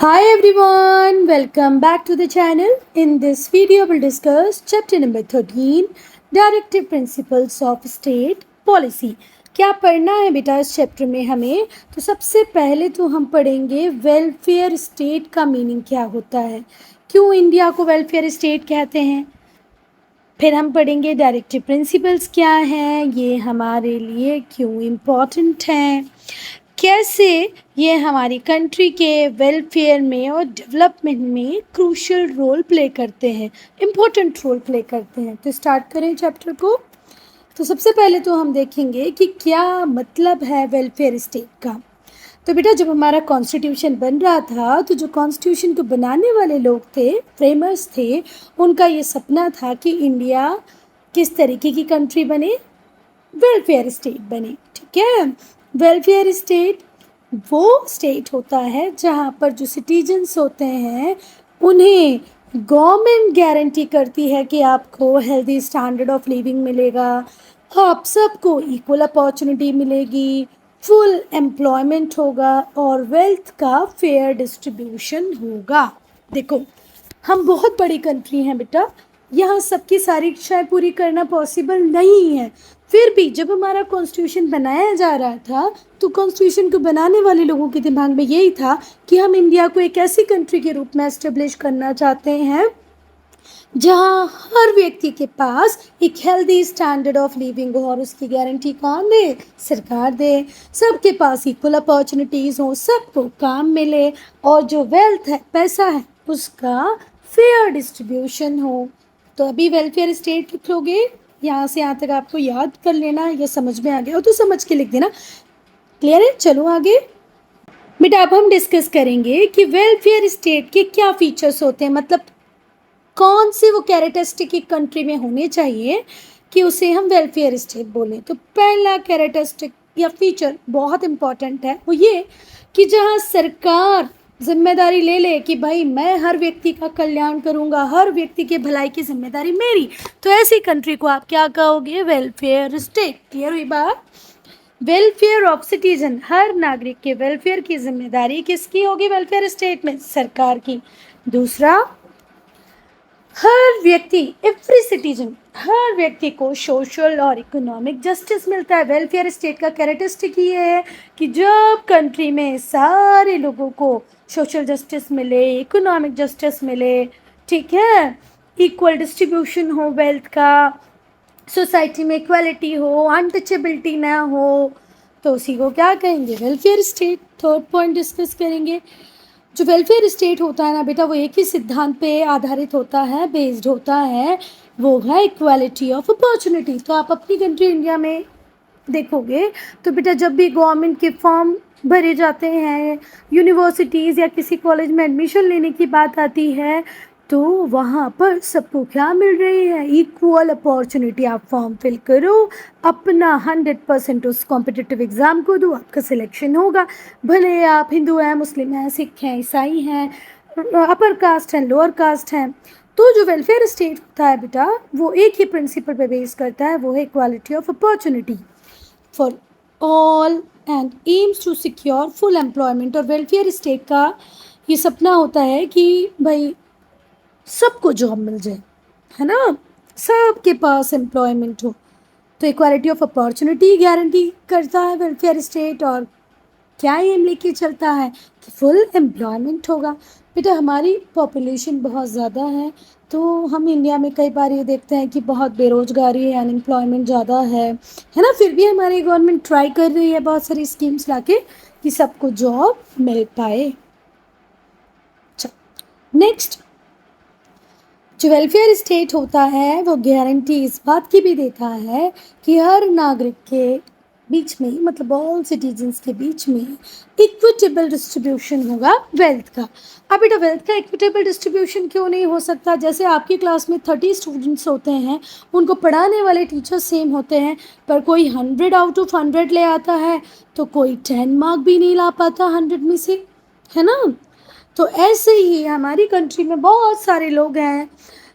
Hi everyone, welcome back to the channel. In this video, we'll discuss chapter number 13, Directive Principles of State Policy. क्या पढ़ना है बेटा इस chapter में हमें? तो सबसे पहले तो हम पढ़ेंगे वेलफेयर स्टेट का मीनिंग क्या होता है, क्यों इंडिया को वेलफेयर स्टेट कहते हैं। फिर हम पढ़ेंगे डायरेक्टिव प्रिंसिपल्स क्या हैं, ये हमारे लिए क्यों इम्पॉर्टेंट हैं, कैसे ये हमारी कंट्री के वेलफेयर में और डेवलपमेंट में क्रूशियल रोल प्ले करते हैं, इम्पोर्टेंट रोल प्ले करते हैं। तो स्टार्ट करें चैप्टर को। तो सबसे पहले तो हम देखेंगे कि क्या मतलब है वेलफेयर स्टेट का। तो बेटा जब हमारा कॉन्स्टिट्यूशन बन रहा था तो जो कॉन्स्टिट्यूशन को बनाने वाले लोग थे, फ्रेमर्स थे, उनका ये सपना था कि इंडिया किस तरीके की कंट्री बने, वेलफेयर स्टेट बने। ठीक है, वेलफेयर स्टेट वो स्टेट होता है जहाँ पर जो सिटीजन्स होते हैं उन्हें गवर्नमेंट गारंटी करती है कि आपको हेल्दी स्टैंडर्ड ऑफ लिविंग मिलेगा, आप सबको इक्वल अपॉर्चुनिटी मिलेगी, फुल एम्प्लॉयमेंट होगा और वेल्थ का फेयर डिस्ट्रीब्यूशन होगा। देखो हम बहुत बड़ी कंट्री हैं बेटा, यहाँ सबकी सारी इच्छाएं पूरी करना पॉसिबल नहीं है। फिर भी जब हमारा कॉन्स्टिट्यूशन बनाया जा रहा था तो कॉन्स्टिट्यूशन को बनाने वाले लोगों के दिमाग में यही था कि हम इंडिया को एक ऐसी कंट्री के रूप में एस्टेब्लिश करना चाहते हैं जहाँ हर व्यक्ति के पास एक हेल्दी स्टैंडर्ड ऑफ लिविंग हो, और उसकी गारंटी कौन दे? सरकार दे। सबके पास इक्वल अपॉर्चुनिटीज़ हो, सबको काम मिले और जो वेल्थ है, पैसा है, उसका फेयर डिस्ट्रीब्यूशन हो। तो अभी वेलफेयर स्टेट लिख लोगे, यहाँ से यहाँ तक आपको याद कर लेना, या समझ में आ गया हो तो समझ के लिख देना। क्लियर है? चलो आगे बेटा अब हम डिस्कस करेंगे कि वेलफेयर स्टेट के क्या फीचर्स होते हैं, मतलब कौन से वो कैरेक्टरिस्टिक एक कंट्री में होने चाहिए कि उसे हम वेलफेयर स्टेट बोलें। तो पहला कैरेक्टरिस्टिक या फीचर बहुत इम्पॉर्टेंट है, वो ये कि जहाँ सरकार जिम्मेदारी ले ले कि भाई मैं हर व्यक्ति का कल्याण करूँगा, हर व्यक्ति के भलाई की जिम्मेदारी मेरी, तो ऐसी कंट्री को आप क्या कहोगे? Welfare state. क्लियर हुई बात? वेलफेयर ऑफ सिटीजन, हर नागरिक के वेलफेयर की जिम्मेदारी किसकी होगी वेलफेयर स्टेट में? सरकार की। दूसरा, हर व्यक्ति, एवरी सिटीजन, हर व्यक्ति को सोशल और इकोनॉमिक जस्टिस मिलता है। वेलफेयर स्टेट का कैरेक्टरिस्टिक ये है कि जब कंट्री में सारे लोगों को सोशल जस्टिस मिले, इकोनॉमिक जस्टिस मिले, ठीक है, इक्वल डिस्ट्रीब्यूशन हो वेल्थ का, सोसाइटी में इक्वालिटी हो, अनटचेबिलिटी ना हो, तो उसी को क्या कहेंगे? Welfare state. Third point discuss करेंगे। जो वेलफेयर स्टेट होता है ना बेटा, वो एक ही सिद्धांत पे आधारित होता है, बेस्ड होता है, वो है इक्वालिटी ऑफ अपॉर्चुनिटी। तो आप अपनी कंट्री इंडिया में देखोगे तो बेटा जब भी गवर्नमेंट के फॉर्म भरे जाते हैं, यूनिवर्सिटीज़ या किसी कॉलेज में एडमिशन लेने की बात आती है, तो वहाँ पर सबको क्या मिल रही है? Equal opportunity. आप फॉर्म फिल करो, अपना 100% उस कॉम्पिटिटिव एग्ज़ाम को दो, आपका सिलेक्शन होगा। भले आप हिंदू हैं, मुस्लिम हैं, सिख हैं, ईसाई हैं, अपर कास्ट हैं, लोअर कास्ट हैं। तो जो वेलफेयर स्टेट होता है बेटा, वो एक ही प्रिंसिपल पे बेस करता है, वो है equality of opportunity for all and aims to secure full employment. और वेलफेयर स्टेट का ये सपना होता है कि भाई सबको जॉब मिल जाए, है ना, सबके पास एम्प्लॉयमेंट हो। तो इक्वालिटी ऑफ अपॉर्चुनिटी गारंटी करता है वेलफेयर स्टेट, और क्या एम लेके चलता है कि फुल एम्प्लॉयमेंट होगा। बेटा हमारी पॉपुलेशन बहुत ज़्यादा है, तो हम इंडिया में कई बार ये देखते हैं कि बहुत बेरोजगारी है, अनएम्प्लॉयमेंट ज़्यादा है ना। फिर भी हमारी गवर्नमेंट ट्राई कर रही है बहुत सारी स्कीम्स लाके कि सबको जॉब मिल पाए। नेक्स्ट, जो वेलफेयर स्टेट होता है वो गारंटी इस बात की भी देता है कि हर नागरिक के बीच में, मतलब ऑल सिटीजन्स के बीच में इक्विटेबल डिस्ट्रीब्यूशन होगा वेल्थ का। अब बेटा वेल्थ का इक्विटेबल डिस्ट्रीब्यूशन क्यों नहीं हो सकता? जैसे आपकी क्लास में 30 स्टूडेंट्स होते हैं, उनको पढ़ाने वाले टीचर्स सेम होते हैं, पर कोई 100 आउट ऑफ 100 ले आता है तो कोई 10 मार्क भी नहीं ला पाता 100 में से, है ना। तो ऐसे ही हमारी कंट्री में बहुत सारे लोग हैं,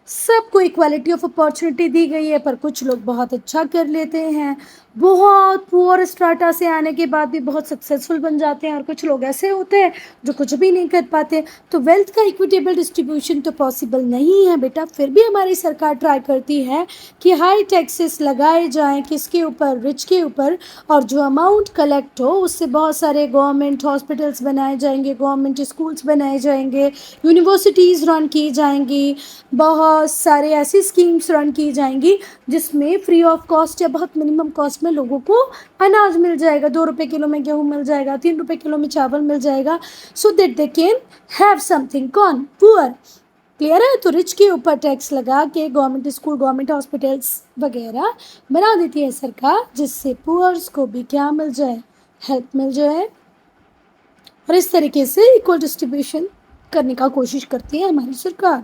सबको इक्वालिटी ऑफ अपॉर्चुनिटी दी गई है, पर कुछ लोग बहुत अच्छा कर लेते हैं बहुत पुअर स्ट्राटा से आने के बाद भी बहुत सक्सेसफुल बन जाते हैं, और कुछ लोग ऐसे होते हैं जो कुछ भी नहीं कर पाते। तो वेल्थ का इक्विटेबल डिस्ट्रीब्यूशन तो पॉसिबल नहीं है बेटा, फिर भी हमारी सरकार ट्राई करती है कि हाई टैक्सेस लगाए जाएं, किसके ऊपर, रिच के ऊपर, और जो अमाउंट कलेक्ट हो उससे बहुत सारे गवर्नमेंट हॉस्पिटल्स बनाए जाएंगे, गवर्नमेंट स्कूल्स बनाए जाएंगे, यूनिवर्सिटीज़ रन की जाएंगी, बहुत सारे ऐसी स्कीम्स रन की जाएंगी जिसमें फ्री ऑफ कॉस्ट या बहुत मिनिमम कॉस्ट में लोगों को अनाज मिल जाएगा। 2 रुपये किलो में गेहूँ मिल जाएगा, 3 रुपये किलो में चावल मिल जाएगा, so that they can have something. कौन? पुअर। क्लियर है? तो रिच के ऊपर टैक्स लगा के गवर्नमेंट स्कूल, गवर्नमेंट हॉस्पिटल्स वगैरह बना देती है सरकार, जिससे पुअर्स को भी क्या मिल जाए? हेल्प मिल जाए। और इस तरीके से इक्वल डिस्ट्रीब्यूशन करने का कोशिश करती है हमारी सरकार।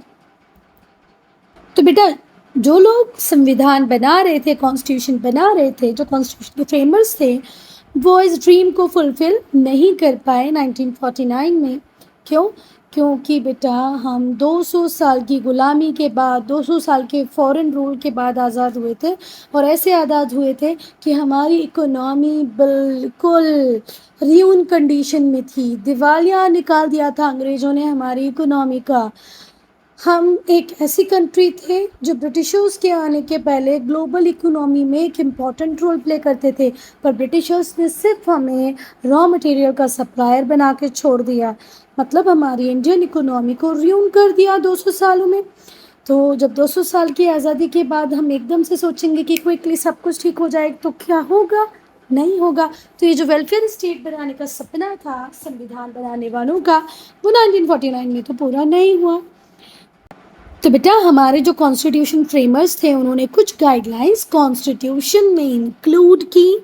तो बेटा, जो लोग संविधान बना रहे थे, कॉन्स्टिट्यूशन बना रहे थे, जो कॉन्स्टिट्यूशन के फ्रेमर्स थे, वो इस ड्रीम को फुलफिल नहीं कर पाए 1949 में। क्यों? क्योंकि बेटा हम 200 साल की गुलामी के बाद, 200 साल के फॉरेन रूल के बाद आज़ाद हुए थे, और ऐसे आज़ाद हुए थे कि हमारी इकोनॉमी बिल्कुल रियून कंडीशन में थी। दिवालिया निकाल दिया था अंग्रेज़ों ने हमारी इकोनॉमी का। हम एक ऐसी कंट्री थे जो ब्रिटिशर्स के आने के पहले ग्लोबल इकोनॉमी में एक इम्पॉर्टेंट रोल प्ले करते थे, पर ब्रिटिशर्स ने सिर्फ हमें रॉ मटेरियल का सप्लायर बना के छोड़ दिया, मतलब हमारी इंडियन इकोनॉमी को रियून कर दिया 200 सालों में। तो जब 200 साल की आज़ादी के बाद हम एकदम से सोचेंगे कि क्विकली सब कुछ ठीक हो जाए, तो क्या होगा? नहीं होगा। तो ये जो वेलफेयर स्टेट बनाने का सपना था संविधान बनाने वालों का, वो 1949 में तो पूरा नहीं हुआ। तो बेटा हमारे जो कॉन्स्टिट्यूशन फ्रेमर्स थे, उन्होंने कुछ गाइडलाइंस कॉन्स्टिट्यूशन में इंक्लूड की।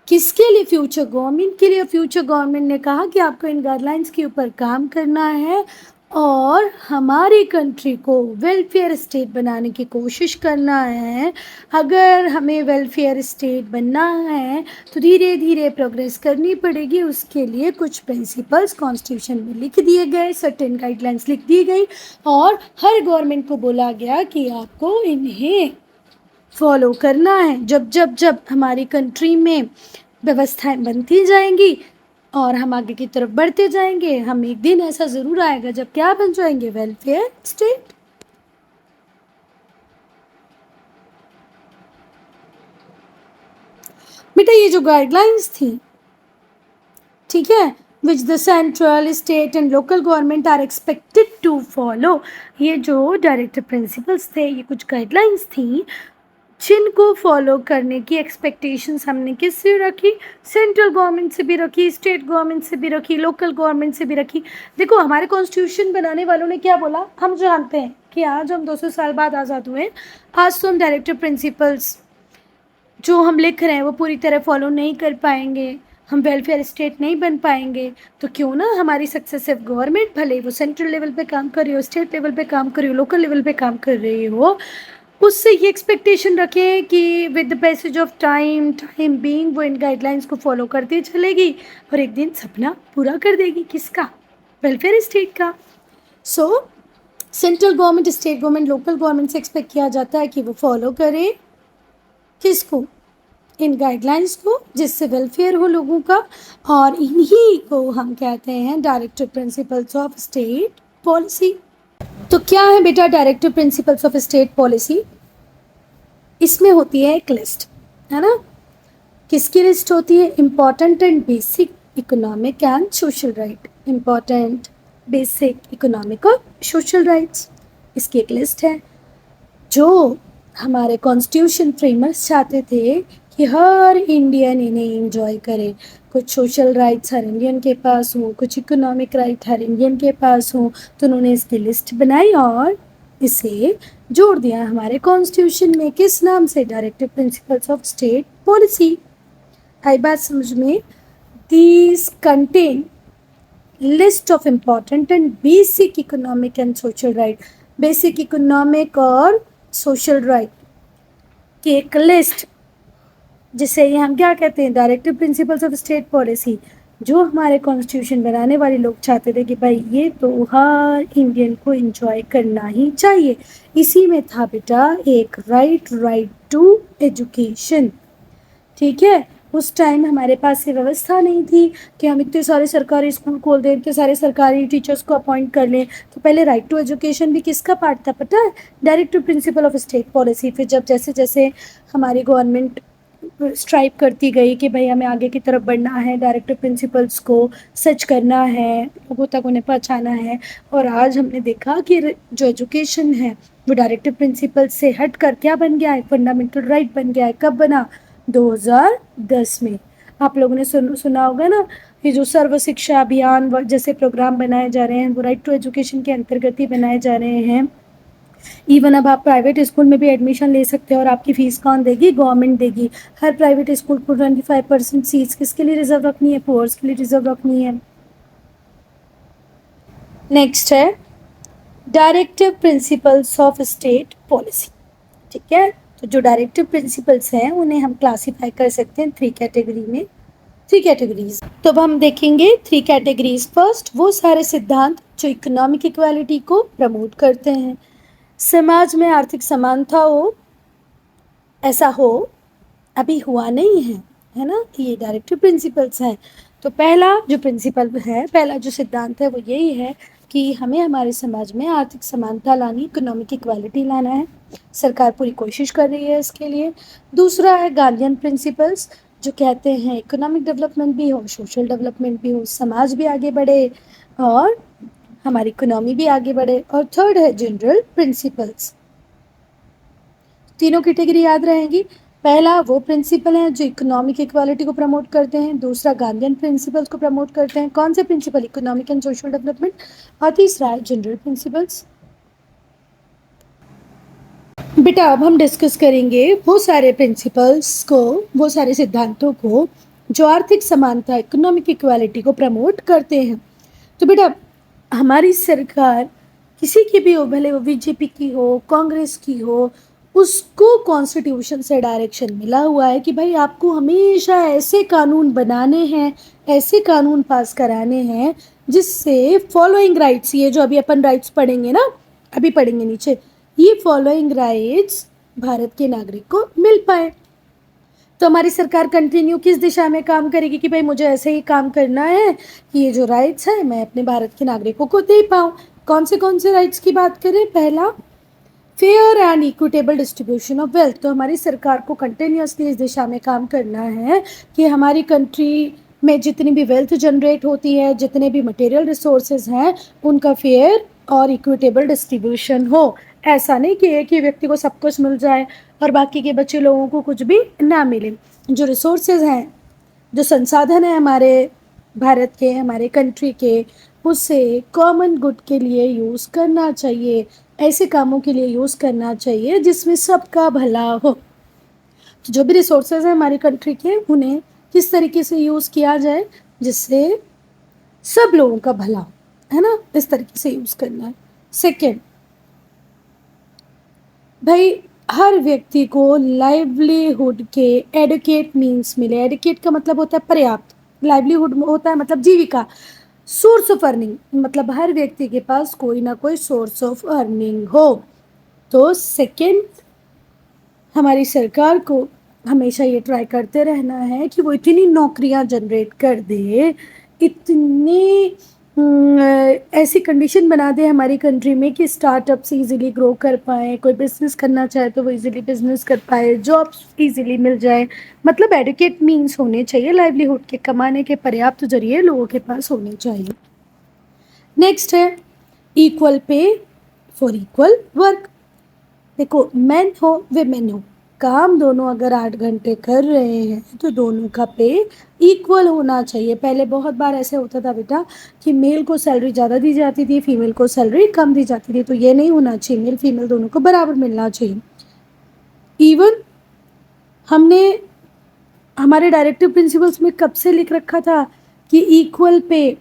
किसके लिए? फ्यूचर गवर्नमेंट के लिए। फ्यूचर गवर्नमेंट ने कहा कि आपको इन गाइडलाइंस के ऊपर काम करना है और हमारी कंट्री को वेलफेयर स्टेट बनाने की कोशिश करना है। अगर हमें वेलफेयर स्टेट बनना है तो धीरे धीरे प्रोग्रेस करनी पड़ेगी। उसके लिए कुछ प्रिंसिपल्स कॉन्स्टिट्यूशन में लिख दिए गए, सर्टेन गाइडलाइंस लिख दी गई, और हर गवर्नमेंट को बोला गया कि आपको इन्हें फॉलो करना है। जब जब जब हमारी कंट्री में व्यवस्थाएं बनती जाएंगी और हम आगे की तरफ बढ़ते जाएंगे, हम एक दिन ऐसा ज़रूर आएगा जब क्या बन जाएंगे? Welfare state. बेटा ये जो गाइडलाइंस थी, ठीक है, which the central, state and local government are expected to follow, ये जो डायरेक्टिव प्रिंसिपल्स थे, ये कुछ गाइडलाइंस थी जिनको फॉलो करने की एक्सपेक्टेशंस हमने किससे रखी? सेंट्रल गवर्नमेंट से भी रखी, स्टेट गवर्नमेंट से भी रखी, लोकल गवर्नमेंट से भी रखी। देखो हमारे कॉन्स्टिट्यूशन बनाने वालों ने क्या बोला? हम जानते हैं कि आज हम 200 साल बाद आज़ाद हुए, आज तो हम डायरेक्टिव प्रिंसिपल्स जो हम लिख रहे हैं वो पूरी तरह फॉलो नहीं कर पाएंगे, हम वेलफेयर स्टेट नहीं बन पाएंगे। तो क्यों ना हमारी सक्सेसिव गवर्नमेंट, भले वो सेंट्रल लेवल पे काम कर रही हो, स्टेट लेवल पे काम कर रही हो, लोकल लेवल पे काम कर रही हो, उससे ये एक्सपेक्टेशन रखें कि with the passage of time being वो इन गाइडलाइंस को फॉलो करती चलेगी और एक दिन सपना पूरा कर देगी। किसका? वेलफेयर स्टेट का। सो central government, state government, local government से एक्सपेक्ट किया जाता है कि वो फॉलो करे किसको? इन गाइडलाइंस को, जिससे वेलफेयर हो लोगों का, और इन्हीं को हम कहते हैं directive principles of state policy. तो क्या है बेटा directive principles of state policy? इसमें होती है एक लिस्ट, है ना? किसकी लिस्ट होती है? Important and basic economic and social right. Important, basic, economic और सोशल राइट्स, इसकी एक लिस्ट है जो हमारे कॉन्स्टिट्यूशन फ्रेमर्स चाहते थे कि हर इंडियन इन्हें एंजॉय करे। कुछ सोशल राइट्स हर इंडियन के पास हो, कुछ इकोनॉमिक राइट हर इंडियन के पास हो, तो उन्होंने इसकी लिस्ट बनाई और इसे जोड़ दिया हमारे कॉन्स्टिट्यूशन में। किस नाम से? Directive principles of state policy. आई बात समझ में? These contain list of important and basic economic and social right. Basic economic और सोशल राइट की एक लिस्ट, जिसे हम क्या कहते हैं? Directive principles of state policy. जो हमारे कॉन्स्टिट्यूशन बनाने वाले लोग चाहते थे कि भाई ये तो हर इंडियन को एंजॉय करना ही चाहिए। इसी में था बेटा एक राइट टू एजुकेशन। ठीक है। उस टाइम हमारे पास ये व्यवस्था नहीं थी कि हम इतने सारे सरकारी स्कूल खोल दें, इतने सारे सरकारी टीचर्स को अपॉइंट कर लें। तो पहले राइट टू एजुकेशन भी किसका पार्ट था पता है? Directive principle of state policy. फिर जब जैसे जैसे हमारी गवर्नमेंट स्ट्राइव करती गई कि भाई हमें आगे की तरफ बढ़ना है, डायरेक्टिव प्रिंसिपल्स को सच करना है, लोगों तक उन्हें पहुंचाना है। और आज हमने देखा कि जो एजुकेशन है वो डायरेक्टिव प्रिंसिपल से हट कर क्या बन गया है? फंडामेंटल राइट बन गया है। कब बना? 2010 में। आप लोगों ने सुना होगा ना, ये जो सर्व शिक्षा अभियान जैसे प्रोग्राम बनाए जा रहे हैं वो राइट टू एजुकेशन के अंतर्गत ही बनाए जा रहे हैं। इवन अब आप प्राइवेट स्कूल में भी एडमिशन ले सकते हो और आपकी फीस कौन देगी? गवर्नमेंट देगी। हर प्राइवेट स्कूल को 25% सीट्स किसके लिए रिजर्व रखनी है? पुअर्स के लिए रिजर्व रखनी है। नेक्स्ट है directive principles of state policy. ठीक है, तो जो डायरेक्टिव प्रिंसिपल्स हैं उन्हें हम क्लासीफाई कर सकते हैं थ्री कैटेगरी में, थ्री कैटेगरीज। तो अब हम देखेंगे थ्री कैटेगरीज। फर्स्ट, वो सारे सिद्धांत जो इकोनॉमिक इक्वालिटी को प्रमोट करते हैं, समाज में आर्थिक समानता हो, ऐसा हो, अभी हुआ नहीं है ना, ये डायरेक्टिव प्रिंसिपल्स हैं। तो पहला जो प्रिंसिपल है, पहला जो सिद्धांत है वो यही है कि हमें हमारे समाज में आर्थिक समानता लानी, इकोनॉमिक इक्वालिटी लाना है। सरकार पूरी कोशिश कर रही है इसके लिए। दूसरा है गांधीयन प्रिंसिपल्स, जो कहते हैं इकोनॉमिक डेवलपमेंट भी हो, सोशल डेवलपमेंट भी हो, समाज भी आगे बढ़े और हमारी इकोनॉमी भी आगे बढ़े। और थर्ड है जनरल प्रिंसिपल्स। तीनों कैटेगरी याद रहेंगी। पहला वो प्रिंसिपल हैं जो इकोनॉमिक इक्वालिटी को प्रमोट करते हैं, दूसरा गांधीयन प्रिंसिपल्स को प्रमोट करते हैं। कौन से principle? Economic and social development. और तीसरा है जनरल प्रिंसिपल्स। बेटा अब हम डिस्कस करेंगे वो सारे प्रिंसिपल्स को, वो सारे सिद्धांतों को जो आर्थिक समानता, इकोनॉमिक इक्वालिटी को प्रमोट करते हैं। तो बेटा हमारी सरकार किसी की भी हो, भले वो बीजेपी की हो, कांग्रेस की हो, उसको कॉन्स्टिट्यूशन से डायरेक्शन मिला हुआ है कि भाई आपको हमेशा ऐसे कानून बनाने हैं, ऐसे कानून पास कराने हैं जिससे फॉलोइंग राइट्स, ये जो अभी अपन राइट्स पढ़ेंगे ना, अभी पढ़ेंगे नीचे, ये फॉलोइंग राइट्स भारत के नागरिक को मिल पाए। तो हमारी सरकार कंटिन्यू किस दिशा में काम करेगी कि भाई मुझे ऐसे ही काम करना है कि ये जो राइट्स है मैं अपने भारत के नागरिकों को दे पाऊँ। कौन से राइट्स की बात करें? पहला, fair and equitable distribution of wealth. तो हमारी सरकार को कंटिन्यूसली इस दिशा में काम करना है कि हमारी कंट्री में जितनी भी वेल्थ जनरेट होती है, जितने भी मटेरियल रिसोर्सेज हैं, उनका फेयर और इक्विटेबल डिस्ट्रीब्यूशन हो। ऐसा नहीं कि एक ही व्यक्ति को सब कुछ मिल जाए और बाकी के बच्चे लोगों को कुछ भी ना मिले। जो रिसोर्सेज हैं, जो संसाधन है हमारे भारत के, हमारे कंट्री के, उसे कॉमन गुड के लिए यूज़ करना चाहिए, ऐसे कामों के लिए यूज़ करना चाहिए जिसमें सबका भला हो। तो जो भी रिसोर्सेज हैं हमारी कंट्री के, उन्हें किस तरीके से यूज़ किया जाए जिससे सब लोगों का भला हो, है ना, इस तरीके से यूज़ करना है। सेकेंड, भाई हर व्यक्ति को लाइवलीहुड के एडुकेट मीन्स मिले। एडुकेट का मतलब होता है पर्याप्त, लाइवलीहुड होता है मतलब जीविका, सोर्स ऑफ अर्निंग, मतलब हर व्यक्ति के पास कोई ना कोई सोर्स ऑफ अर्निंग हो। तो सेकेंड, हमारी सरकार को हमेशा ये ट्राई करते रहना है कि वो इतनी नौकरियां जनरेट कर दे, इतनी ऐसी कंडीशन बना दे हमारी कंट्री में कि स्टार्टअप्स इजीली ग्रो कर पाए, कोई बिजनेस करना चाहे तो वो इजीली बिजनेस कर पाए, जॉब्स इजीली मिल जाए। मतलब एडुकेट मीन्स होने चाहिए, लाइवलीहुड के कमाने के पर्याप्त जरिए लोगों के पास होने चाहिए। नेक्स्ट है equal pay for equal work. देखो मेन हो विमेन हो, काम दोनों अगर 8 घंटे कर रहे हैं तो दोनों का पे इक्वल होना चाहिए। पहले बहुत बार ऐसे होता था बेटा कि मेल को सैलरी ज़्यादा दी जाती थी, फीमेल को सैलरी कम दी जाती थी। तो ये नहीं होना चाहिए, मेल फीमेल दोनों को बराबर मिलना चाहिए। इवन हमने हमारे डायरेक्टिव प्रिंसिपल्स में कब से लिख रखा था कि इक्वल पे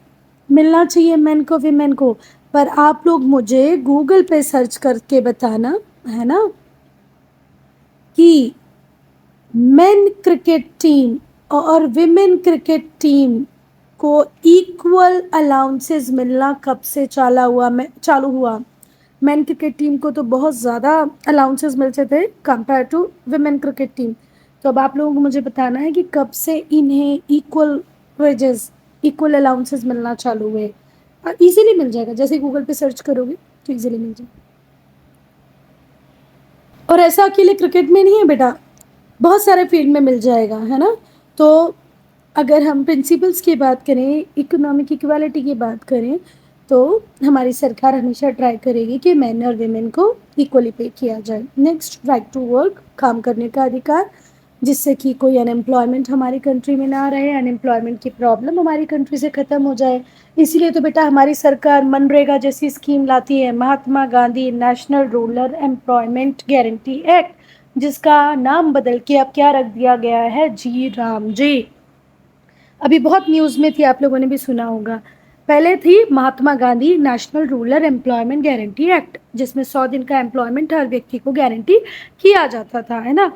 मिलना चाहिए मेन को विमेन को, पर आप लोग मुझे गूगल पे सर्च करके बताना, है ना, कि मेन क्रिकेट टीम और विमेन क्रिकेट टीम को इक्वल अलाउंसेस मिलना कब से चालू हुआ। मेन क्रिकेट टीम को तो बहुत ज़्यादा अलाउंसेस मिलते थे compare to women cricket team. तो अब आप लोगों को मुझे बताना है कि कब से इन्हें इक्वल वेजेस, इक्वल अलाउंसेस मिलना चालू हुए। इजीली मिल जाएगा, जैसे गूगल पे सर्च करोगे तो इजीली मिल जाएगा। और ऐसा अकेले क्रिकेट में नहीं है बेटा, बहुत सारे फील्ड में मिल जाएगा, है ना। तो अगर हम प्रिंसिपल्स की बात करें, इकोनॉमिक इक्वालिटी की बात करें, तो हमारी सरकार हमेशा ट्राई करेगी कि मैन और वीमेन को इक्वली पे किया जाए। नेक्स्ट, राइट टू वर्क, काम करने का अधिकार, जिससे कि कोई अनएम्प्लॉयमेंट हमारी कंट्री में ना रहे, अनएम्प्लॉयमेंट की प्रॉब्लम हमारी कंट्री से ख़त्म हो जाए। इसीलिए तो बेटा हमारी सरकार मनरेगा जैसी स्कीम लाती है, Mahatma Gandhi national rural employment guarantee act, जिसका नाम बदल के अब क्या रख दिया गया है, जी राम जी। अभी बहुत न्यूज़ में थी, आप लोगों ने भी सुना होगा। पहले थी Mahatma Gandhi national rural employment guarantee act, जिसमें 100 दिन का एम्प्लॉयमेंट हर व्यक्ति को गारंटी किया जाता था, है ना।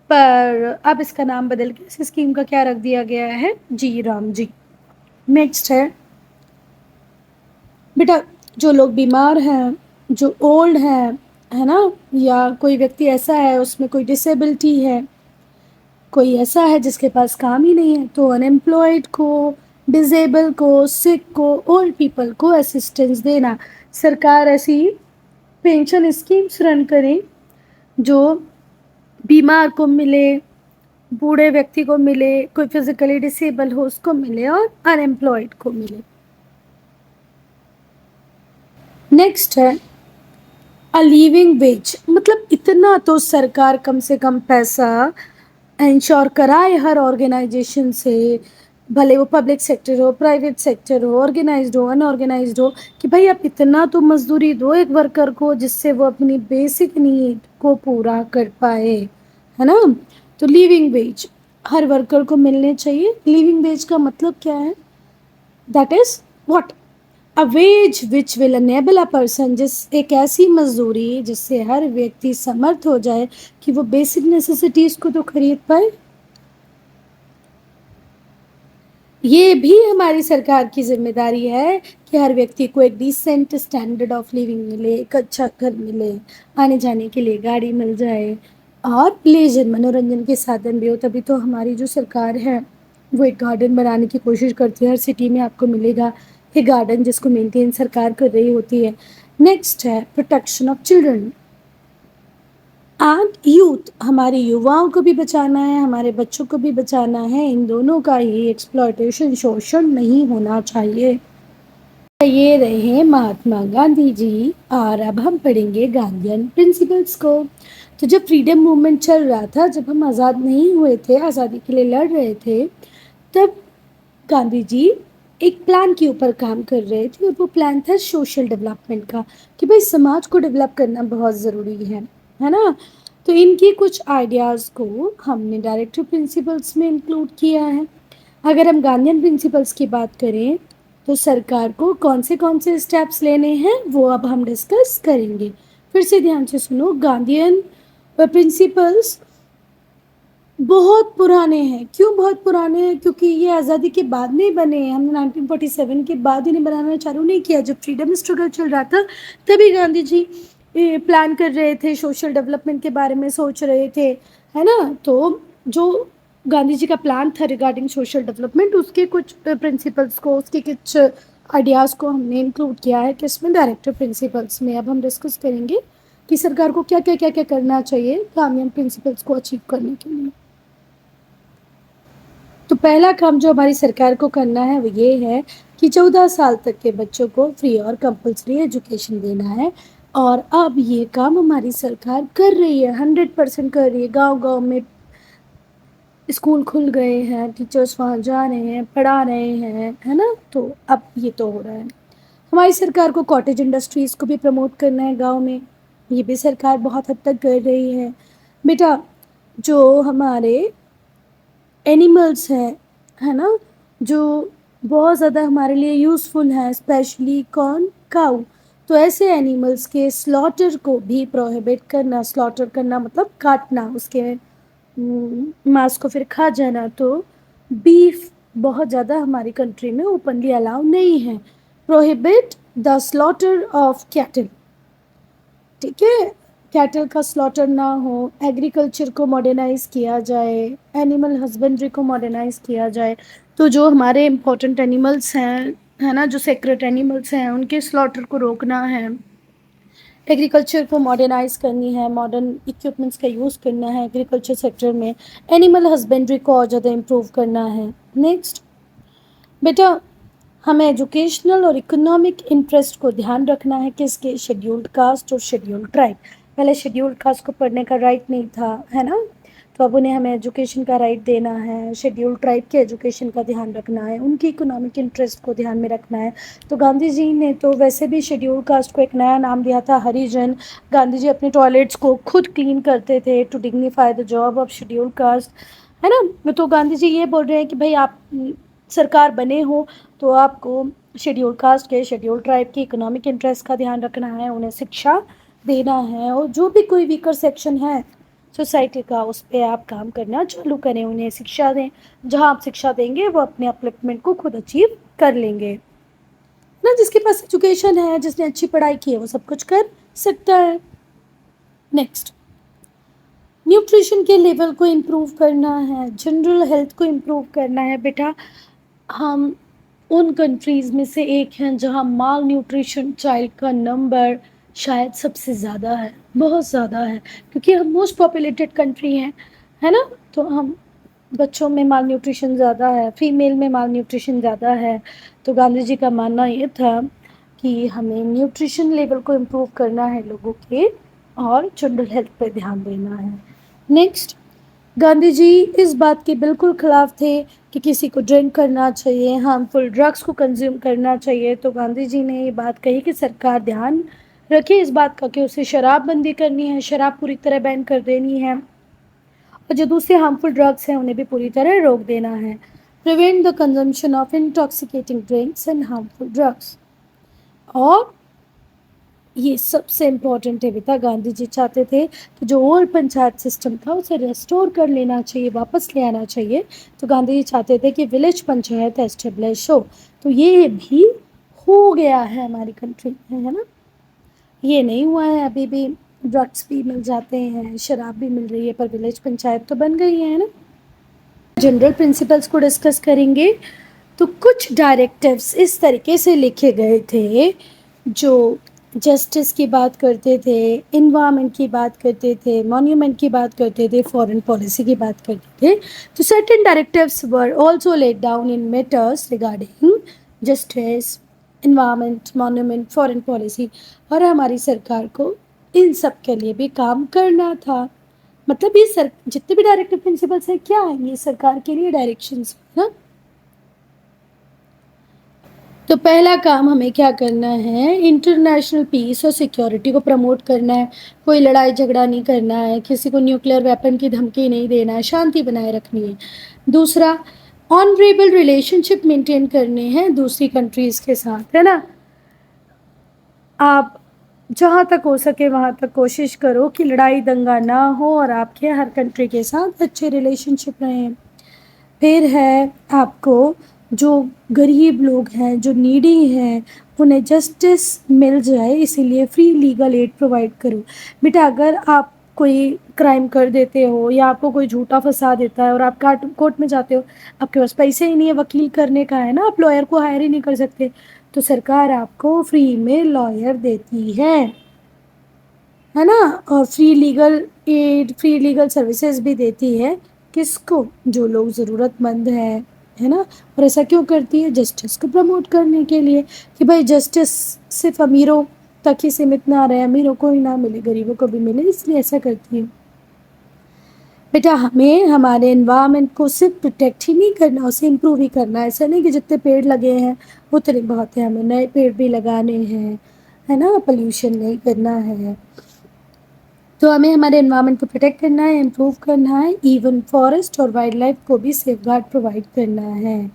पर अब इसका नाम बदल के इस स्कीम का क्या रख दिया गया है, जी राम जी। नेक्स्ट है बेटा, जो लोग बीमार हैं, जो ओल्ड हैं, है ना, या कोई व्यक्ति ऐसा है उसमें कोई डिसेबिलिटी है, कोई ऐसा है जिसके पास काम ही नहीं है, तो अनएम्प्लॉयड को, डिसेबल को, सिक को, ओल्ड पीपल को असिस्टेंस देना। सरकार ऐसी पेंशन स्कीम्स रन करें जो बीमार को मिले, बूढ़े व्यक्ति को मिले, कोई फिजिकली डिसेबल हो उसको मिले, और अनएम्प्लॉयड को मिले। नेक्स्ट है अ लिविंग वेज, मतलब इतना तो सरकार कम से कम पैसा इंश्योर कराए हर ऑर्गेनाइजेशन से, भले वो पब्लिक सेक्टर हो, प्राइवेट सेक्टर हो, ऑर्गेनाइज्ड हो, अनऑर्गेनाइज्ड हो, कि भाई आप इतना तो मजदूरी दो एक वर्कर को जिससे वो अपनी बेसिक नीड को पूरा कर पाए, है ना। तो लिविंग वेज हर वर्कर को मिलने चाहिए। लिविंग वेज का मतलब क्या है, that is what, a ways which will enable a person, जिस एक ऐसी मजदूरी जिससे हर व्यक्ति समर्थ हो जाए कि वो बेसिक नेसेसिटीज को तो खरीद पाए। ये भी हमारी सरकार की जिम्मेदारी है कि हर व्यक्ति को एक डिसेंट स्टैंडर्ड ऑफ लिविंग मिले, एक अच्छा घर मिले, आने जाने के लिए गाड़ी मिल जाए, और प्लेजर मनोरंजन के साधन भी हो। तभी तो हमारी जो सरकार है वो एक गार्डन बनाने की कोशिश करती है। हर सिटी में आपको मिलेगा एक गार्डन जिसको मेंटेन सरकार कर रही होती है। नेक्स्ट है protection of children and youth, हमारे युवाओं को भी बचाना है, हमारे बच्चों को भी बचाना है। इन दोनों का ही एक्सप्लॉयटेशन, शोषण नहीं होना चाहिए। ये रहे महात्मा गांधी जी, और अब हम पढ़ेंगे गांधीयन प्रिंसिपल्स को। तो जब फ्रीडम मूवमेंट चल रहा था, जब हम आज़ाद नहीं हुए थे, आज़ादी के लिए लड़ रहे थे, तब गांधी जी एक प्लान के ऊपर काम कर रहे थे, और वो प्लान था सोशल डेवलपमेंट का, कि भाई समाज को डेवलप करना बहुत ज़रूरी है ना। तो इनकी कुछ आइडियाज़ को हमने डायरेक्टिव प्रिंसिपल्स में इंक्लूड किया है। अगर हम गांधीयन प्रिंसिपल्स की बात करें तो सरकार को कौन से स्टेप्स लेने हैं वो अब हम डिस्कस करेंगे। फिर से ध्यान से सुनो, गांधीयन प्रिंसिपल्स बहुत पुराने हैं। क्यों बहुत पुराने हैं, क्योंकि ये आज़ादी के बाद नहीं बने हैं। हमने 1947 के बाद इन्हें बनाना चालू नहीं किया। जब फ्रीडम स्ट्रगल चल रहा था तभी गांधी जी प्लान कर रहे थे, सोशल डेवलपमेंट के बारे में सोच रहे थे, है ना। तो जो गांधी जी का प्लान था रिगार्डिंग सोशल डेवलपमेंट, उसके कुछ प्रिंसिपल्स को, उसके कुछ आइडियाज़ को हमने इंक्लूड किया है किसमें, डायरेक्टिव प्रिंसिपल्स में। अब हम डिस्कस करेंगे कि सरकार को क्या क्या करना चाहिए गांधीयन प्रिंसिपल्स को अचीव करने के लिए। तो पहला काम जो हमारी सरकार को करना है वो ये है कि 14 साल तक के बच्चों को फ्री और कंपलसरी एजुकेशन देना है। और अब ये काम हमारी सरकार कर रही है, 100% कर रही है। गांव-गांव में स्कूल खुल गए हैं, टीचर्स वहाँ जा रहे हैं, पढ़ा रहे हैं, है ना। तो अब ये तो हो रहा है। हमारी सरकार को कॉटेज इंडस्ट्रीज़ को भी प्रमोट करना है गाँव में, ये भी सरकार बहुत हद तक कर रही है। बेटा, जो हमारे एनिमल्स हैं, है ना, जो बहुत ज़्यादा हमारे लिए यूज़फुल हैं, स्पेशली कौन, काऊ। तो ऐसे एनिमल्स के स्लॉटर को भी प्रोहिबिट करना, स्लॉटर करना मतलब काटना, उसके मांस को फिर खा जाना। तो बीफ बहुत ज़्यादा हमारी कंट्री में ओपनली अलाउ नहीं है। Prohibit the slaughter of cattle, ठीक है। कैटल का स्लॉटर ना हो, एग्रीकल्चर को मॉडर्नाइज किया जाए, एनिमल हस्बेंड्री को मॉडर्नाइज किया जाए। तो जो हमारे इम्पोर्टेंट एनिमल्स हैं, है ना, जो सेक्रेट एनिमल्स हैं, उनके स्लॉटर को रोकना है, एग्रीकल्चर को मॉडर्नाइज करनी है, मॉडर्न इक्विपमेंट्स का यूज़ करना है एग्रीकल्चर सेक्टर में, एनिमल हस्बेंड्री को और ज़्यादा इम्प्रूव करना है। नेक्स्ट बेटा, हमें एजुकेशनल और इकोनॉमिक इंटरेस्ट को ध्यान रखना है किसके, शेड्यूल्ड कास्ट और शेड्यूल्ड ट्राइब। पहले शेड्यूल्ड कास्ट को पढ़ने का राइट नहीं था, है ना, तो अब उन्हें हमें एजुकेशन का राइट देना है। शेड्यूल्ड ट्राइब के एजुकेशन का ध्यान रखना है, उनकी इकोनॉमिक इंटरेस्ट को ध्यान में रखना है। तो गांधी जी ने तो वैसे भी शेड्यूल्ड कास्ट को एक नया नाम दिया था, हरिजन। गांधी जी अपने टॉयलेट्स को खुद क्लीन करते थे to dignify the job of scheduled caste, है ना। तो गांधी जी ये बोल रहे हैं कि भाई आप सरकार बने हो तो आपको शेड्यूल्ड कास्ट के, शेड्यूल्ड ट्राइब की इकोनॉमिक इंटरेस्ट का ध्यान रखना है, उन्हें शिक्षा देना है, और जो भी कोई वीकर सेक्शन है सोसाइटी का, उस पर आप काम करना चालू करें, उन्हें शिक्षा दें। जहाँ आप शिक्षा देंगे वो अपने अपलिफ्टमेंट को खुद अचीव कर लेंगे ना। जिसके पास एजुकेशन है, जिसने अच्छी पढ़ाई की है, वो सब कुछ कर सकता है। नेक्स्ट, न्यूट्रिशन के लेवल को इम्प्रूव करना है, जनरल हेल्थ को इम्प्रूव करना है। बेटा, हम उन कंट्रीज़ में से एक हैं जहाँ माल न्यूट्रिशन चाइल्ड का नंबर शायद सबसे ज़्यादा है, बहुत ज़्यादा है, क्योंकि हम मोस्ट पॉपुलेटेड कंट्री हैं, है ना। तो हम बच्चों में माल न्यूट्रिशन ज़्यादा है, फीमेल में माल न्यूट्रिशन ज़्यादा है। तो गांधी जी का मानना ये था कि हमें न्यूट्रिशन लेवल को इम्प्रूव करना है लोगों के, और जनरल हेल्थ पर ध्यान देना है। नेक्स्ट, गांधी जी इस बात के बिल्कुल खिलाफ थे कि किसी को ड्रिंक करना चाहिए, हार्मफुल ड्रग्स को कंज्यूम करना चाहिए। तो गांधी जी ने ये बात कही कि सरकार ध्यान रखे इस बात का कि उसे शराबबंदी करनी है, शराब पूरी तरह बैन कर देनी है, और जो दूसरे हार्मफुल ड्रग्स हैं उन्हें भी पूरी तरह रोक देना है। Prevent the consumption of intoxicating drinks and harmful drugs. और ये सबसे इम्पोर्टेंट है बेटा, गांधी जी चाहते थे कि जो ओल्ड पंचायत सिस्टम था उसे रेस्टोर कर लेना चाहिए, वापस ले आना चाहिए। तो गांधी जी चाहते थे कि विलेज पंचायत एस्टेब्लिश हो। तो ये भी हो गया है हमारी कंट्री में, है ना। ये नहीं हुआ है, अभी भी ड्रग्स भी मिल जाते हैं, शराब भी मिल रही है, पर विलेज पंचायत तो बन गई है ना। जनरल प्रिंसिपल्स को डिस्कस करेंगे। तो कुछ डायरेक्टिव्स इस तरीके से लिखे गए थे जो जस्टिस की बात करते थे, इन्वायरमेंट की बात करते थे, मॉन्यूमेंट की बात करते थे, फॉरेन पॉलिसी की बात करते थे। तो certain directives were also laid down in matters regarding justice, environment, monument, foreign policy, और हमारी सरकार को इन सब के लिए भी काम करना था। मतलब ये जितने भी डायरेक्टिव प्रिंसिपल्स हैं क्या हैं, ये सरकार के लिए डायरेक्शंस ना। तो पहला काम हमें क्या करना है, इंटरनेशनल पीस और सिक्योरिटी को प्रमोट करना है। कोई लड़ाई झगड़ा नहीं करना है, किसी को न्यूक्लियर वेपन की धमकी नहीं देना है, शांति बनाए रखनी है। दूसरा, ऑनरेबल रिलेशनशिप मेंटेन करने हैं दूसरी कंट्रीज़ के साथ, है ना। आप जहाँ तक हो सके वहाँ तक कोशिश करो कि लड़ाई दंगा ना हो और आपके हर कंट्री के साथ अच्छे रिलेशनशिप रहें। फिर है आपको जो गरीब लोग हैं, जो नीडी हैं, उन्हें जस्टिस मिल जाए, इसीलिए फ्री लीगल एड प्रोवाइड करो। बेटा, अगर आप कोई क्राइम कर देते हो या आपको कोई झूठा फंसा देता है और आप कोर्ट में जाते हो, आपके पास पैसे ही नहीं है वकील करने का, है ना, आप लॉयर को हायर ही नहीं कर सकते, तो सरकार आपको फ्री में लॉयर देती है ना, और free legal aid, free legal services भी देती है। किसको, जो लोग ज़रूरतमंद हैं, है ना। और ऐसा क्यों करती है, जस्टिस को प्रमोट करने के लिए, कि भाई जस्टिस सिर्फ अमीरों तक ही सीमित ना रहे, अमीरों को ही ना मिले, गरीबों को भी मिले, इसलिए ऐसा करती है। बेटा, हमें हमारे एनवायरनमेंट को सिर्फ प्रोटेक्ट ही नहीं करना, उसे इम्प्रूव ही करना है। ऐसा नहीं कि जितने पेड़ लगे हैं उतने बहुत हैं, हमें नए पेड़ भी लगाने हैं, है ना, पोल्यूशन नहीं करना है। तो हमें हमारे एनवायरनमेंट को प्रोटेक्ट करना है, इम्प्रूव करना है, इवन फॉरेस्ट और वाइल्ड लाइफ को भी सेफ गार्ड प्रोवाइड करना है।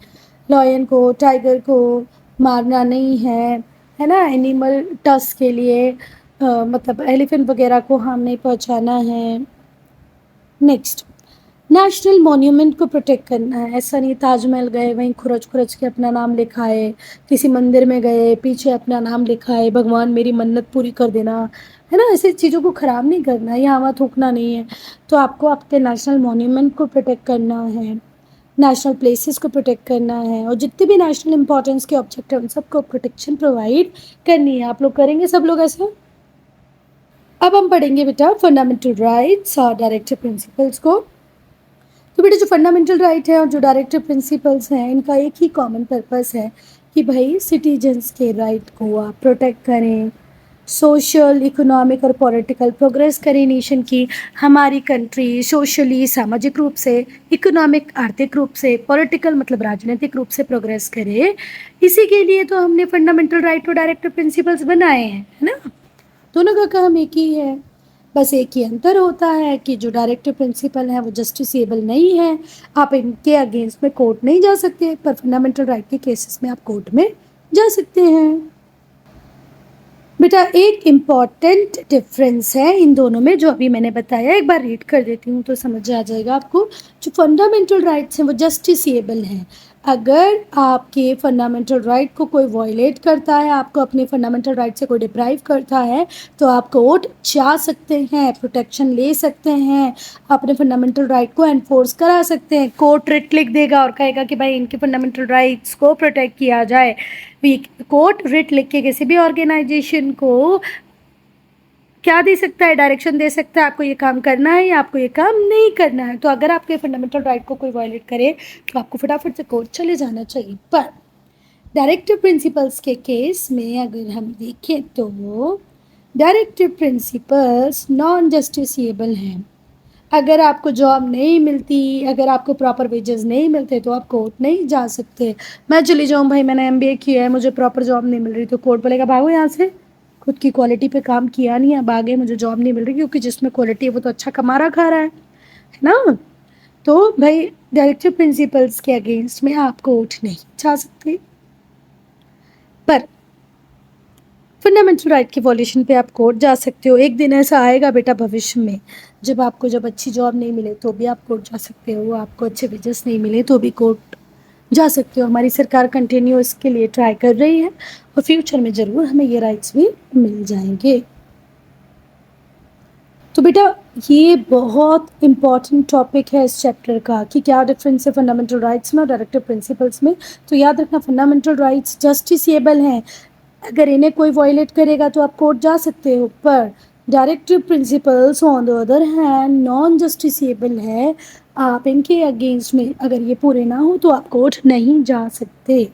लॉयन को, टाइगर को मारना नहीं है ना, एनिमल टस्क के लिए मतलब एलिफेंट वगैरह को हार्म नहीं पहुंचाना है। नेक्स्ट, नेशनल मॉन्यूमेंट को प्रोटेक्ट करना है। ऐसा नहीं ताजमहल गए वहीं खुरच खुरच के अपना नाम लिखाए, किसी मंदिर में गए पीछे अपना नाम लिखाए, भगवान मेरी मन्नत पूरी कर देना, है ना, ऐसी चीज़ों को ख़राब नहीं करना है, यहाँ वहाँ थूकना नहीं है। तो आपको आपके नेशनल मॉन्यूमेंट को प्रोटेक्ट करना है, नेशनल प्लेसेस को प्रोटेक्ट करना है, और जितने भी नेशनल इंपॉर्टेंस के ऑब्जेक्ट हैं उन सबको प्रोटेक्शन प्रोवाइड करनी है। आप लोग करेंगे सब लोग ऐसा। अब हम पढ़ेंगे बेटा फंडामेंटल राइट्स और डायरेक्टिव प्रिंसिपल्स को। तो बेटा जो फंडामेंटल राइट है और जो डायरेक्टिव प्रिंसिपल्स हैं इनका एक ही कॉमन पर्पस है कि भाई सिटीजन्स के राइट को आप प्रोटेक्ट करें, सोशल इकोनॉमिक और पॉलिटिकल प्रोग्रेस करें नेशन की। हमारी कंट्री सोशली सामाजिक रूप से, इकोनॉमिक आर्थिक रूप से, पॉलिटिकल मतलब राजनीतिक रूप से प्रोग्रेस करे, इसी के लिए तो हमने फंडामेंटल राइट और डायरेक्टिव प्रिंसिपल्स बनाए हैं, है ना। दोनों का काम एक ही है, बस एक ही अंतर होता है कि जो डायरेक्टिव प्रिंसिपल है वो जस्टिसेबल नहीं है, आप इनके अगेंस्ट में कोर्ट नहीं जा सकते, पर फंडामेंटल राइट के केसेस में आप कोर्ट में जा सकते हैं। बेटा एक इम्पॉर्टेंट डिफरेंस है इन दोनों में जो अभी मैंने बताया, एक बार रीड कर देती हूँ तो समझ आ जाएगा आपको। जो फंडामेंटल राइट्स हैं वो जस्टिसेबल हैं। अगर आपके फंडामेंटल राइट को कोई वायलेट करता है, आपको अपने फंडामेंटल राइट से कोई डिप्राइव करता है, तो आप कोर्ट जा सकते हैं, प्रोटेक्शन ले सकते हैं, अपने फंडामेंटल राइट को एनफोर्स करा सकते हैं। कोर्ट रिट लिख देगा और कहेगा कि भाई इनके फंडामेंटल राइट्स को प्रोटेक्ट किया जाए। कोर्ट रिट लिख के किसी भी ऑर्गेनाइजेशन को क्या दे सकता है, डायरेक्शन दे सकता है, आपको ये काम करना है या आपको ये काम नहीं करना है। तो अगर आपके फंडामेंटल राइट को कोई वायलेट करे तो आपको फटाफट से कोर्ट चले जाना चाहिए। पर डायरेक्टिव प्रिंसिपल्स के केस में अगर हम देखें तो डायरेक्टिव प्रिंसिपल्स नॉन जस्टिसेबल हैं। अगर आपको जॉब नहीं मिलती, अगर आपको प्रॉपर वेजेस नहीं मिलते तो आप कोर्ट नहीं जा सकते। मैं चली जाऊँ भाई मैंने MBA किया है, मुझे प्रॉपर जॉब नहीं मिल रही, तो कोर्ट बोलेगा भागो यहाँ से, खुद की क्वालिटी पे काम किया नहीं, अब आगे मुझे जॉब नहीं मिल रही, क्योंकि जिसमें क्वालिटी है वो तो अच्छा कमा रहा खा रहा है ना। तो भाई डायरेक्टिव प्रिंसिपल्स के अगेंस्ट में आप कोर्ट नहीं जा सकते, पर फंडामेंटल राइट की वॉल्यूशन पे आप कोर्ट जा सकते हो। एक दिन ऐसा आएगा बेटा भविष्य में जब अच्छी जॉब नहीं मिले तो भी आप कोर्ट जा सकते हो, आपको अच्छे वेजेस नहीं मिले तो भी कोर्ट जा सकते हो। हमारी सरकार कंटिन्यू इसके लिए ट्राई कर रही है और फ्यूचर में ज़रूर हमें ये राइट्स भी मिल जाएंगे। तो बेटा ये बहुत इम्पॉर्टेंट टॉपिक है इस चैप्टर का कि क्या डिफरेंस है फंडामेंटल राइट्स में और डायरेक्टिव प्रिंसिपल्स में। तो याद रखना फंडामेंटल राइट्स जस्टिसेबल हैं, अगर इन्हें कोई वायलेट करेगा तो आप कोर्ट जा सकते हो, पर directive principles on the other hand non justiciable है, आप इनके अगेंस्ट में अगर ये पूरे ना हो तो आप कोर्ट नहीं जा सकते।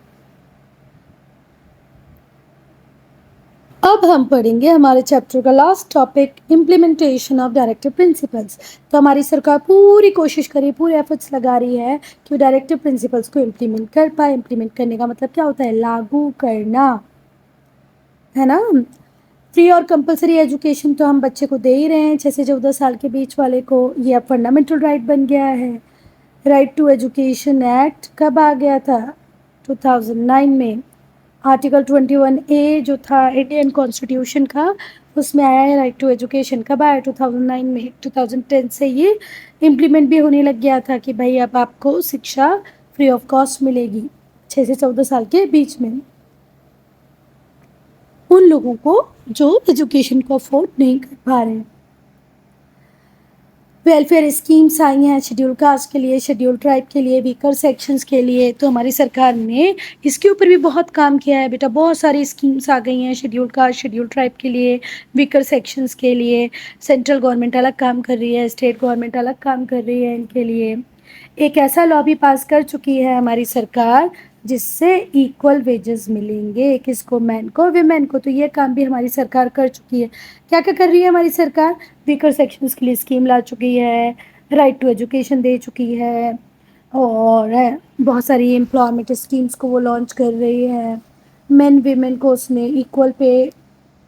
अब हम पढ़ेंगे हमारे चैप्टर का last topic implementation of directive principles. तो हमारी सरकार पूरी कोशिश कर रही है, पूरे एफर्ट्स लगा रही है कि वो डायरेक्टिव प्रिंसिपल्स को इम्प्लीमेंट कर पाए। इम्प्लीमेंट करने का मतलब क्या होता है, लागू करना, है ना। फ्री और कंपलसरी एजुकेशन तो हम बच्चे को दे ही रहे हैं, 6 से 14 साल के बीच वाले को, ये अब फंडामेंटल राइट बन गया है। राइट टू एजुकेशन एक्ट कब आ गया था, 2009 में। आर्टिकल 21A जो था इंडियन कॉन्स्टिट्यूशन का, उसमें आया है राइट टू एजुकेशन। कब आया, 2009 में। 2010 से ये इम्प्लीमेंट भी होने लग गया था कि भाई अब आपको शिक्षा फ्री ऑफ कॉस्ट मिलेगी 6 से 14 साल के बीच में उन लोगों को जो एजुकेशन को अफोर्ड नहीं कर पा रहे हैं। वेलफेयर स्कीम्स आई हैं शेड्यूल कास्ट के लिए, शेड्यूल ट्राइब के लिए, वीकर सेक्शंस के लिए। तो हमारी सरकार ने इसके ऊपर भी बहुत काम किया है बेटा, बहुत सारी स्कीम्स आ गई हैं शेड्यूल कास्ट, शेड्यूल ट्राइब के लिए, वीकर सेक्शंस के लिए। सेंट्रल गवर्नमेंट अलग काम कर रही है, स्टेट गवर्नमेंट अलग काम कर रही है इनके लिए। एक ऐसा लॉ भी पास कर चुकी है हमारी सरकार जिससे इक्वल वेजेस मिलेंगे, किसको, मैन को, वीमेन को। तो ये काम भी हमारी सरकार कर चुकी है। क्या क्या कर रही है हमारी सरकार, वीकर सेक्शंस के लिए स्कीम ला चुकी है, राइट टू एजुकेशन दे चुकी है, और बहुत सारी एम्प्लॉयमेंट स्कीम्स को वो लॉन्च कर रही है। मेन वीमेन को उसने इक्वल पे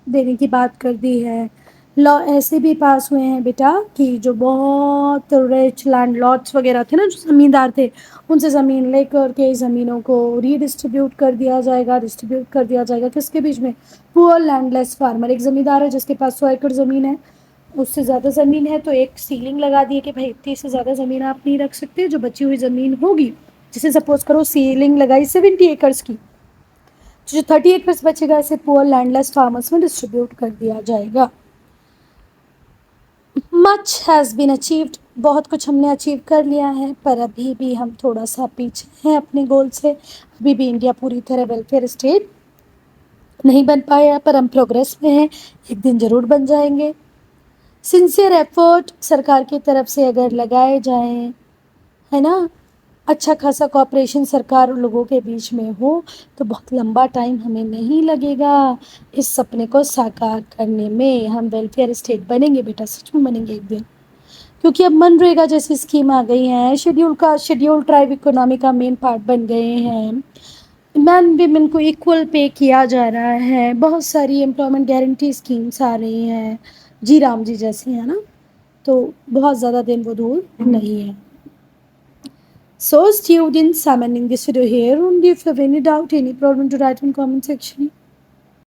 देने की बात कर दी है। लॉ ऐसे भी पास हुए हैं बेटा कि जो बहुत रिच लैंड लॉर्ड्स वगैरह थे ना, जो ज़मींदार थे, उनसे ज़मीन लेकर के ज़मीनों को रीडिस्ट्रीब्यूट कर दिया जाएगा। डिस्ट्रीब्यूट कर दिया जाएगा किसके बीच में, पुअर लैंडलेस फार्मर। एक ज़मींदार है जिसके पास 100 एकड़ ज़मीन है, उससे ज़्यादा ज़मीन है तो एक सीलिंग लगा दी है कि भाई इतनी से ज़्यादा ज़मीन आप नहीं रख सकते। जो बची हुई ज़मीन होगी, जैसे सपोज करो सीलिंग लगाई 70 एकर्स की, तो जो 30 एकर्स बचेगा इसे पुअर लैंडलेस फार्मर्स में डिस्ट्रीब्यूट कर दिया जाएगा। मच हैज़ बीन अचीव्ड, बहुत कुछ हमने अचीव कर लिया है, पर अभी भी हम थोड़ा सा पीछे हैं अपने गोल से। अभी भी इंडिया पूरी तरह वेलफेयर स्टेट नहीं बन पाया, पर हम प्रोग्रेस में हैं, एक दिन ज़रूर बन जाएंगे। सिंसियर एफर्ट सरकार की तरफ से अगर लगाए जाएं, है ना, अच्छा खासा कॉपरेशन सरकार और लोगों के बीच में हो, तो बहुत लंबा टाइम हमें नहीं लगेगा इस सपने को साकार करने में। हम वेलफेयर स्टेट बनेंगे बेटा, सच में बनेंगे एक दिन। क्योंकि अब मनरेगा जैसी स्कीम आ गई हैं, शेड्यूल ट्राइब इकोनॉमी का मेन पार्ट बन गए हैं, मैन वीमेन को इक्वल पे किया जा रहा है, बहुत सारी एम्प्लॉयमेंट गारंटी स्कीम्स आ रही हैं, जी राम जी जैसी, है ना। तो बहुत ज़्यादा दिन वो दूर नहीं है। So students, I'm ending this video here. Only if you have any doubt, any problem, to write in comment section.